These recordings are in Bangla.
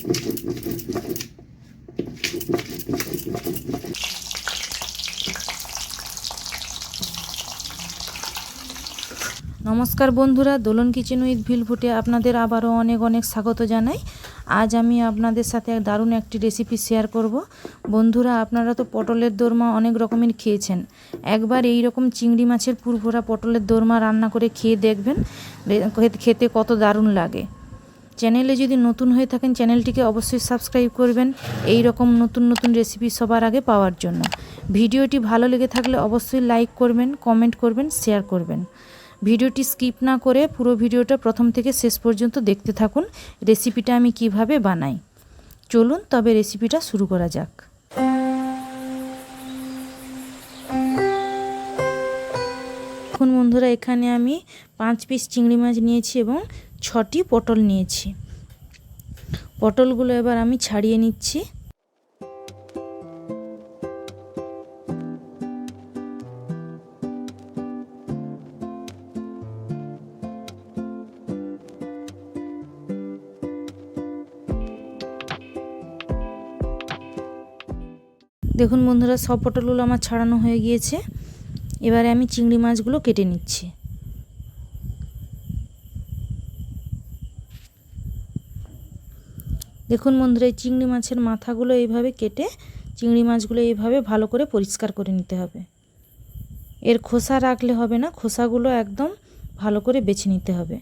नमस्कार बंधुरा, दोलन किचेन उइथ ভিলফুটে আপনাদের আবারও অনেক অনেক স্বাগত জানাই। আজ আমি আপনাদের সাথে দারুণ একটি রেসিপি শেয়ার করব। বন্ধুরা, আপনারা তো পটলের দোরমা অনেক রকমের খেয়েছেন। একবার এই রকম চিংড়ি মাছের পুরভরা পটলের দোরমা রান্না করে খেয়ে দেখবেন, খেতে কত দারুণ লাগে। চ্যানেলে যদি নতুন হয়ে থাকেন চ্যানেলটিকে অবশ্যই সাবস্ক্রাইব করবেন এই রকম নতুন নতুন রেসিপি সবার আগে পাওয়ার জন্য। ভিডিওটি ভালো লেগে থাকলে অবশ্যই লাইক করবেন, কমেন্ট করবেন, শেয়ার করবেন। ভিডিওটি স্কিপ না করে পুরো ভিডিওটা প্রথম থেকে শেষ পর্যন্ত দেখতে থাকুন রেসিপিটা আমি কিভাবে বানাই। চলুন তবে রেসিপিটা শুরু করা যাক। এখন বন্ধুরা, এখানে আমি 5 পিস চিংড়ি মাছ নিয়েছি এবং 6টি পটল নিয়েছি। পটলগুলো এবার আমি ছাড়িয়ে নিচ্ছি। দেখুন বন্ধুরা, সব পটলগুলো আমার ছাড়ানো হয়ে গিয়েছে। এবারে আমি চিংড়ি মাছগুলো কেটে নিচ্ছি। দেখুন বন্ধুরা, এই চিংড়ি মাছের মাথাগুলো এইভাবে কেটে চিংড়ি মাছগুলো এইভাবে ভালো করে পরিষ্কার করে নিতে হবে। এর খোসা রাখলে হবে না, খোসাগুলো একদম ভালো করে বেছে নিতে হবে।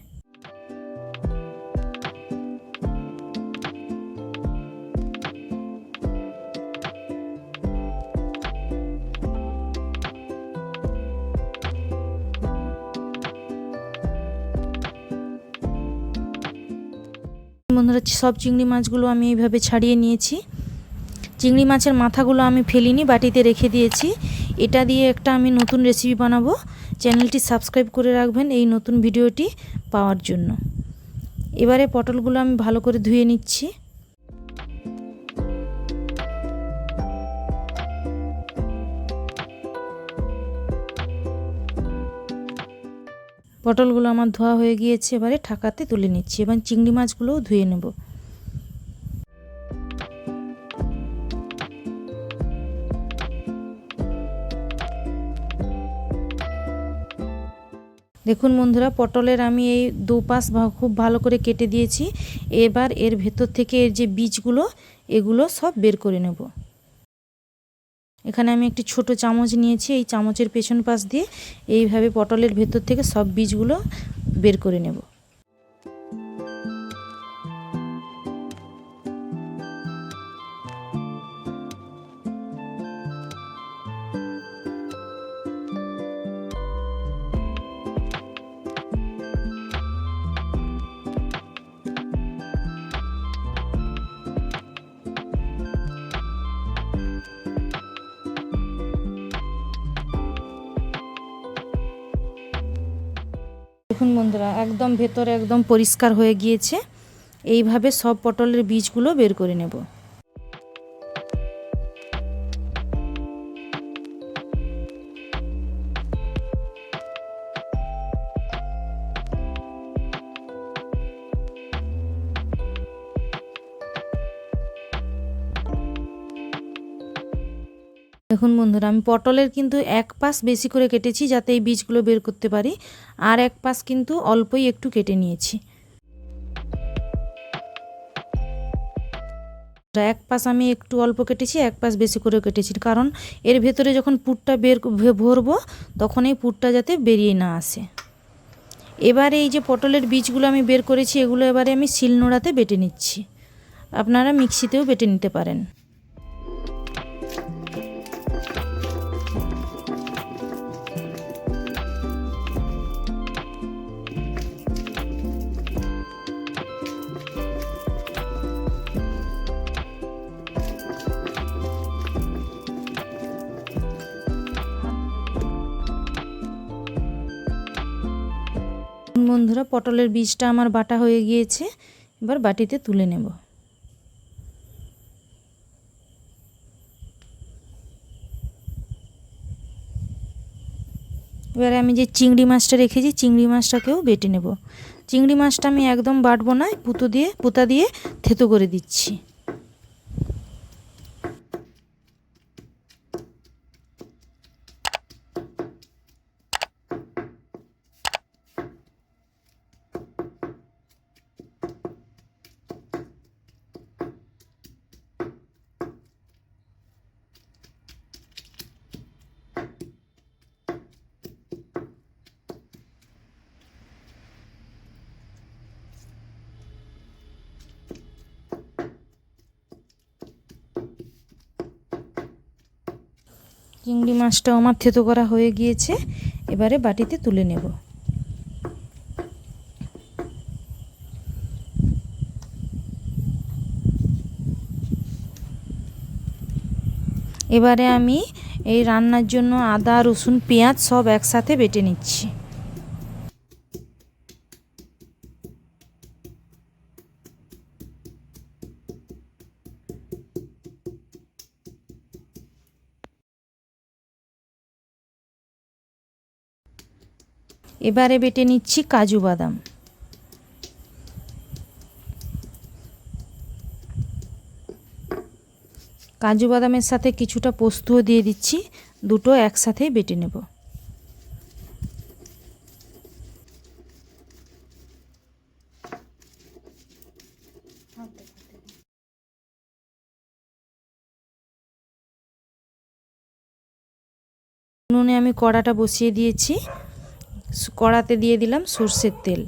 বন্ধুরা, সব চিংড়ি মাছগুলো আমি এইভাবে ছাড়িয়ে নিয়েছি। চিংড়ি মাছের মাথাগুলো আমি ফেলিনি, বাটিতে রেখে দিয়েছি। এটা দিয়ে একটা আমি নতুন রেসিপি বানাবো। চ্যানেলটি সাবস্ক্রাইব করে রাখবেন এই নতুন ভিডিওটি পাওয়ার জন্য। এবারে পটলগুলো আমি ভালো করে ধুয়ে নিচ্ছি। পটলগুলো আমার ধোয়া হয়ে গিয়েছে, এবারে ঢাকাতে তুলে নিচ্ছি এবং চিংড়ি মাছগুলোও ধুয়ে নেব। দেখুন বন্ধুরা, পটলের আমি এই দুপাশ খুব ভালো করে কেটে দিয়েছি। এবার এর ভেতর থেকে এর যে বীজগুলো এগুলো সব বের করে নেব। এখানে আমি একটি ছোট চামচ নিয়েছি, এই চামচের পেছন পাশ দিয়ে এইভাবে পটলের ভেতর থেকে সব বীজগুলো বের করে নেব। দেখুন বন্ধুরা, একদম ভেতরে একদম পরিষ্কার হয়ে গিয়েছে। এইভাবে সব পটলের বীজগুলো বের করে নেব। দেখুন বন্ধুরা, আমি পটলের কিন্তু এক পাশ বেশি করে কেটেছি যাতে এই বীজগুলো বের করতে পারি, আর এক পাশ কিন্তু অল্পই একটু কেটে নিয়েছি। এক পাশ আমি একটু অল্প কেটেছি, এক পাশ বেশি করে কেটেছি, কারণ এর ভেতরে যখন পুরটা ভরবো তখন এই পুরটা যাতে বেরিয়ে না আসে। এবারে এই যে পটলের বীজগুলো আমি বের করেছি এগুলো এবারে আমি শিলনোড়াতে বেটে নিচ্ছি। আপনারা মিক্সিতেও বেটে নিতে পারেন। বন্ধুরা, পটলের বীজটা আমার বাটা হয়ে গিয়েছে, এবার বাটিতে তুলে নেব। এবারে আমি যে চিংড়ি মাছটা রেখেছি চিংড়ি মাছটাকেও বেটে নেব। চিংড়ি মাছটা আমি একদম বাটবো না, পুতা দিয়ে থেতো করে দিচ্ছি। চিংড়ি মাছটাও আমার থেতো করা হয়ে গিয়েছে, এবারে বাটিতে তুলে নেব। এবারে আমি এই রান্নার জন্য আদা, রসুন, পেঁয়াজ সব একসাথে বেটে নিচ্ছি। এবারে বেটে নিচ্ছি কাজু বাদাম। কাজু বাদামের সাথে কিছুটা পোস্তও দিয়ে দিচ্ছি, দুটো একসাথেই বেটে নেব। উনুনে আমি কড়াটা বসিয়ে দিয়েছি, কড়াতে দিয়ে দিলাম সর্ষের তেল।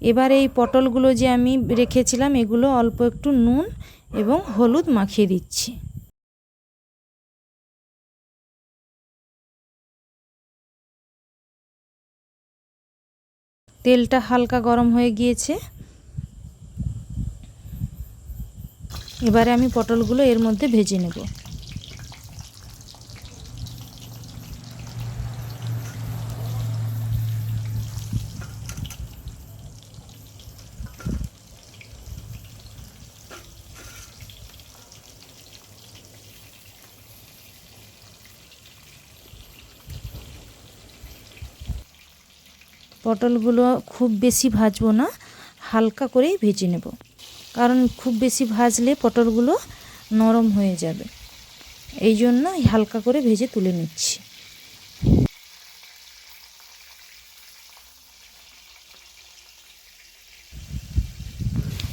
এবার এই পটলগুলো যে আমি রেখেছিলাম এগুলো অল্প একটু নুন এবং হলুদ মাখিয়ে দিচ্ছি। তেলটা হালকা গরম হয়ে গিয়েছে, এবারে আমি পটলগুলো এর মধ্যে ভেজে নেব। পটলগুলো খুব বেশি ভাজবো না, হালকা করেই ভেজে নেব, কারণ খুব বেশি ভাজলে পটলগুলো নরম হয়ে যাবে, এই জন্য হালকা করে ভেজে তুলে নিচ্ছি।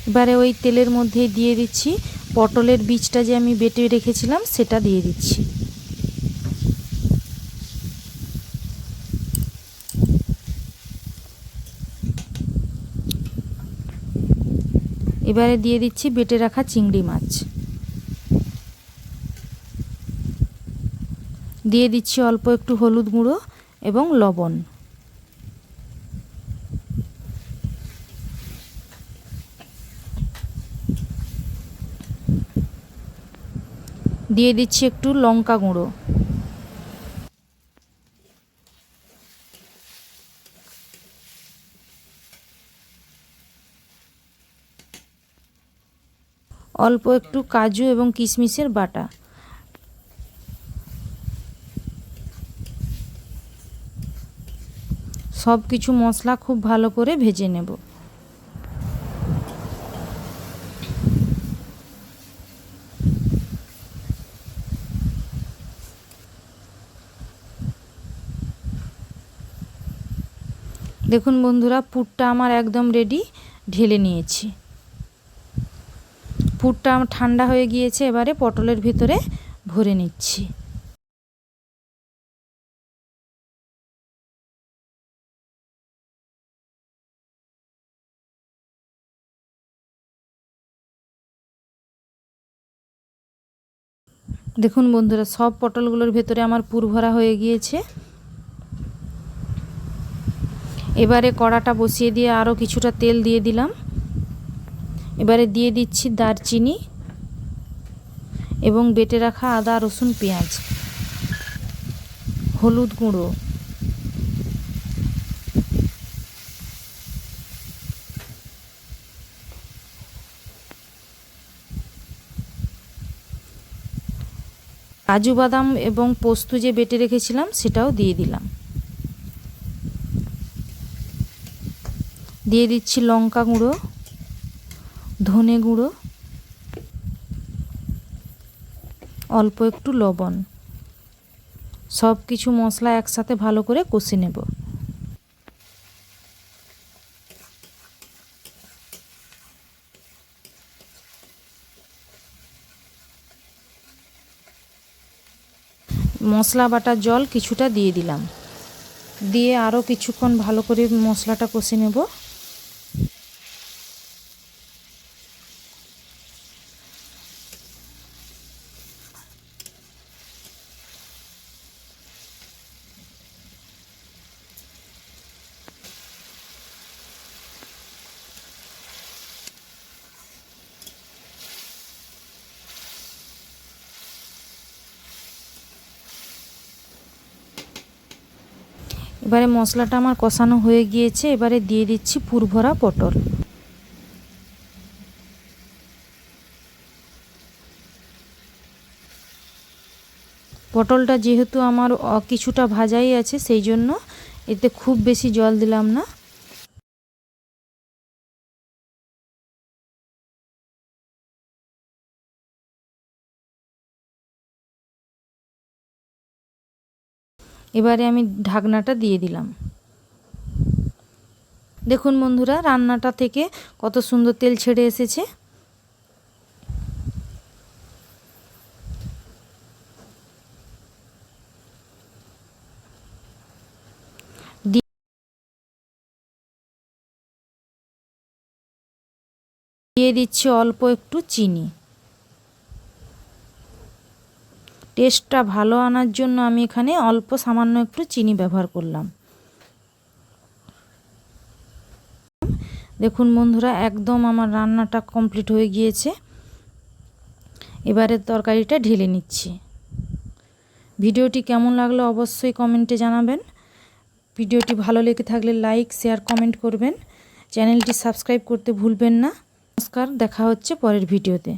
এবারে ওই তেলের মধ্যে দিয়ে দিচ্ছি পটলের বীজটা যে আমি বেটে রেখেছিলাম সেটা দিয়ে দিচ্ছি। এবারে দিয়ে দিচ্ছি বেটে রাখা চিংড়ি মাছ, দিয়ে দিচ্ছি অল্প একটু হলুদ গুঁড়ো এবং লবণ। দিয়ে দিচ্ছি একটু লঙ্কা গুঁড়ো। অল্প একটু কাজু এবং কিশমিশের বাটা। সব কিছু মশলা খুব ভালো করে ভেজে নেব। দেখুন বন্ধুরা, পুরটা আমার একদম রেডি, ঢেলে নিয়েছি। পুরটা আমার ঠান্ডা হয়ে গিয়েছে, এবারে পটলের ভিতরে ভরে নিচ্ছি। দেখুন বন্ধুরা, সব পটলগুলোর ভেতরে আমার পুর ভরা হয়ে গিয়েছে। এবারে কড়াটা বসিয়ে দিয়ে আরও কিছুটা তেল দিয়ে দিলাম। এবারে দিয়ে দিচ্ছি দারচিনি এবং বেটে রাখা আদা, রসুন, পেঁয়াজ, হলুদ গুঁড়ো, কাজু বাদাম এবং পোস্ত যে বেটে রেখেছিলাম সেটাও দিয়ে দিলাম। দিয়ে দিচ্ছি লঙ্কা গুঁড়ো, ধনে গুঁড়ো, অল্প একটু লবণ। সব কিছু মশলা একসাথে ভালো করে কষে নেব। মশলা বাটার জল কিছুটা দিয়ে দিলাম, দিয়ে আরও কিছুক্ষণ ভালো করে মশলাটা কষে নেব। এবারে মশলাটা আমার কষানো হয়ে গিয়েছে, এবারে দিয়ে দিচ্ছি পুরভরা পটল। পটলটা যেহেতু আমার কিছুটা ভাজাই আছে, সেই জন্য এতে খুব বেশি জল দিলাম না। এবারে আমি ঢাকনাটা দিয়ে দিলাম। দেখুন বন্ধুরা, রান্নাটা থেকে কত সুন্দর তেল ছেড়ে এসেছে। দিয়ে দিচ্ছি অল্প একটু চিনি। টেস্টটা ভালো আনার জন্য আমি এখানে অল্প সামান্য একটু চিনি ব্যবহার করলাম। দেখুন বন্ধুরা, একদম আমার রান্নাটা কমপ্লিট হয়ে গিয়েছে। এবারে তরকারিটা ঢেলে নিচ্ছি। ভিডিওটি কেমন লাগলো অবশ্যই কমেন্টে জানাবেন। ভিডিওটি ভালো লেগে থাকলে লাইক, শেয়ার, কমেন্ট করবেন। চ্যানেলটি সাবস্ক্রাইব করতে ভুলবেন না। নমস্কার, দেখা হচ্ছে পরের ভিডিওতে।